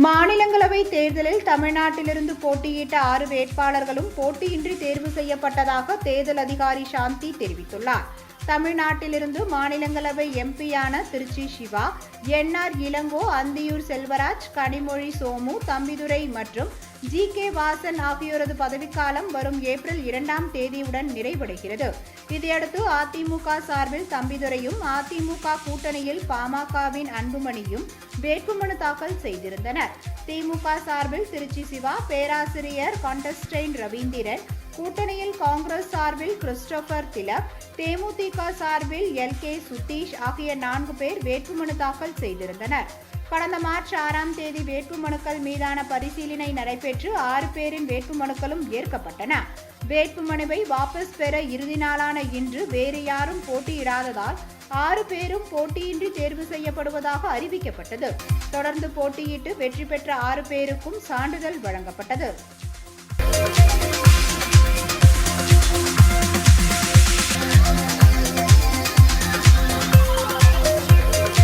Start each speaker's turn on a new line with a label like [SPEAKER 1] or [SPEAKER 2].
[SPEAKER 1] மாநிலங்களவை தேர்தலில் தமிழ்நாட்டிலிருந்து போட்டியிட்ட 6 வேட்பாளர்களும் போட்டியின்றி தேர்வு செய்யப்பட்டதாக தேர்தல் அதிகாரி சாந்தி தெரிவித்துள்ளார். தமிழ்நாட்டிலிருந்து மாநிலங்களவை எம்பியான திருச்சி சிவா, என்ஆர் இளங்கோ, அந்தியூர் செல்வராஜ், கனிமொழி சோமு, தம்பிதுரை மற்றும் ஜி.கே. வாசன் ஆகியோரது பதவிக்காலம் வரும் ஏப்ரல் 2ஆம் தேதியுடன் நிறைவடைகிறது. இதையடுத்து அதிமுக சார்பில் தம்பிதுரையும், அதிமுக கூட்டணியில் பாமகவின் அன்புமணியும் வேட்புமனு தாக்கல் செய்திருந்தனர். திமுக சார்பில் திருச்சி சிவா, பேராசிரியர் கான்டஸ்டைன் ரவீந்திரன், கூட்டணியில் காங்கிரஸ் சார்பில் கிறிஸ்டோபர் திலக், தேமுதிக சார்பில் எல்.கே. சுதீஷ் ஆகிய 4 பேர் வேட்புமனு தாக்கல் செய்திருந்தனர். கடந்த மார்ச் 6ஆம் தேதி வேட்புமனுக்கள் மீதான பரிசீலனை நடைபெற்று 6 பேரின் வேட்புமனுக்களும் ஏற்கப்பட்டன. வேட்புமனுவை வாபஸ் பெற இறுதி நாளான இன்று வேறு யாரும் போட்டியிடாததால் 6 பேரும் போட்டியின்றி தேர்வு செய்யப்படுவதாக அறிவிக்கப்பட்டது. தொடர்ந்து போட்டியிட்டு வெற்றி பெற்ற 6 பேருக்கும் சான்றிதழ் வழங்கப்பட்டது.